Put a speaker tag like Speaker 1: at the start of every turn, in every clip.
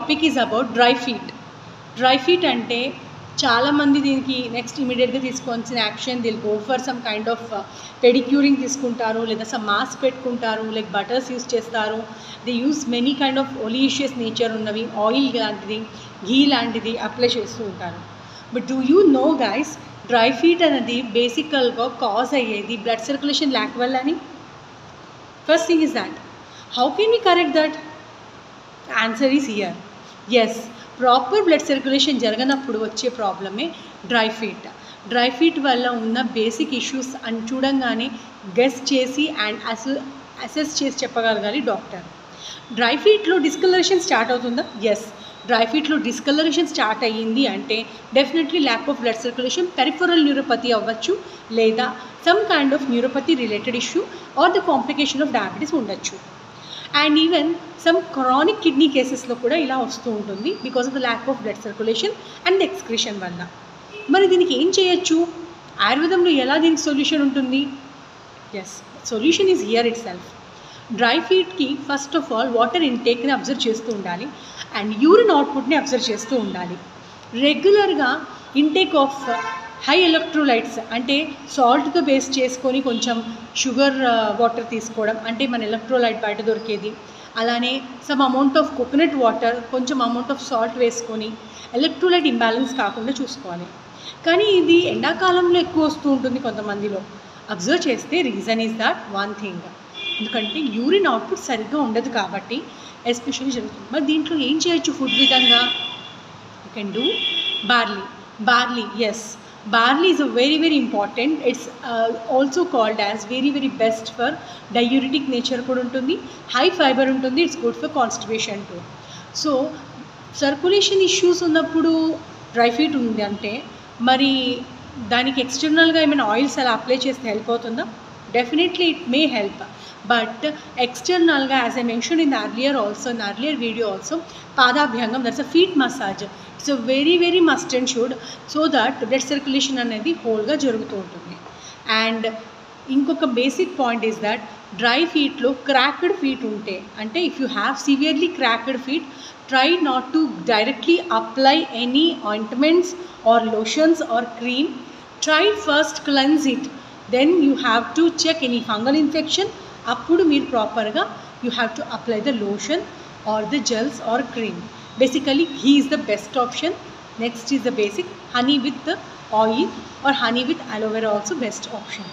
Speaker 1: Topic is about dry feet. Dry feet అంటే చాలామంది దీనికి నెక్స్ట్ ఇమీడియట్గా తీసుకోవాల్సిన action they'll go for some kind of pedicuring తీసుకుంటారు, లేదా సమ్ మాస్క్ పెట్టుకుంటారు, లైక్ బటర్స్ యూస్ చేస్తారు. They use many kind of oleaceous nature ఉన్నవి, ఆయిల్ లాంటిది, ఘీ లాంటిది అప్లై చేస్తూ ఉంటారు. But do you know guys, dry feet అనేది బేసికల్గా కాజ్ అయ్యేది బ్లడ్ సర్క్యులేషన్ ల్యాక్ వల్ల అని. First thing is that how can we correct that? Answer is here. Yes, proper blood circulation జరగనప్పుడు వచ్చే ప్రాబ్లమే డ్రై ఫీట్. డ్రై ఫీట్ వల్ల ఉన్న బేసిక్ ఇష్యూస్ అని చూడంగానే గెస్ చేసి అండ్ అసెస్ చేసి చెప్పగలగాలి డాక్టర్. డ్రై ఫీట్లో డిస్కలరేషన్ స్టార్ట్ అవుతుందా? ఎస్, డ్రై ఫీట్లో డిస్కలరేషన్ స్టార్ట్ అయ్యింది అంటే definitely lack of blood circulation, peripheral neuropathy అవ్వచ్చు, లేదా some kind of neuropathy related issue or the complication of diabetes ఉండొచ్చు. And even some chronic kidney కేసెస్లో కూడా ఇలా వస్తూ ఉంటుంది because of the lack of blood circulation and excretion వల్ల. మరి దీనికి ఏం చేయొచ్చు? ఆయుర్వేదంలో ఎలా దీనికి సొల్యూషన్ ఉంటుంది? Yes, solution is here itself. Dry ఫీట్కి ఫస్ట్ ఆఫ్ ఆల్ వాటర్ ఇంటేక్ని అబ్జర్వ్ చేస్తూ ఉండాలి అండ్ యూరిన్ అవుట్పుట్ని అబ్జర్వ్ చేస్తూ ఉండాలి. రెగ్యులర్గా ఇంటేక్ ఆఫ్ హై ఎలక్ట్రోలైట్స్ అంటే సాల్ట్తో బేస్ చేసుకొని కొంచెం షుగర్ వాటర్ తీసుకోవడం, అంటే మన ఎలక్ట్రోలైట్ బయట దొరికేది, అలానే some amount of coconut water, కొంచెం అమౌంట్ ఆఫ్ సాల్ట్ వేసుకొని ఎలక్ట్రోలైట్ ఇంబ్యాలెన్స్ కాకుండా చూసుకోవాలి. కానీ ఇది ఎండాకాలంలో ఎక్కువ వస్తూ ఉంటుంది కొంతమందిలో. అబ్జర్వ్ చేస్తే reason is that one thing, ఎందుకంటే యూరిన్ అవుట్పుట్ సరిగ్గా ఉండదు కాబట్టి ఎస్పెషల్లీ జరుగుతుంది. మరి దీంట్లో ఏం చేయొచ్చు ఫుడ్ విధంగా? You can do barley. Yes, barley is a very important. It's also called as very best for diuretic nature kuda untundi, high fiber untundi, it's good for constipation too. So circulation issues ఉన్నప్పుడు dry feet ఉంది అంటే మరి దానికి ఎక్స్టర్నల్గా ఏమైనా oils అలా apply చేస్తే help అవుతుందా? Definitely it may help, but ఎక్స్టర్నల్గా as I mention in earlier video also, పాదాభ్యంగం, that's a feet massage. It's a very must and should, so that blood circulation అనేది హోల్గా జరుగుతూ ఉంటుంది. అండ్ ఇంకొక basic point is that dry ఫీట్లో cracked feet ఉంటే, అంటే if you have severely cracked feet, try not to directly apply any ointments or lotions or cream. Try first cleanse it, then you have to check any fungal infection. Appudu meer proper ga you have to apply the lotion or the gels or cream. Basically ghee is the best option. Next is the basic honey with the oil or honey with aloe vera, also best option.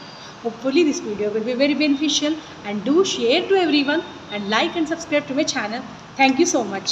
Speaker 1: Hopefully this video will be very beneficial, and do share to everyone and like and subscribe to my channel. Thank you so much.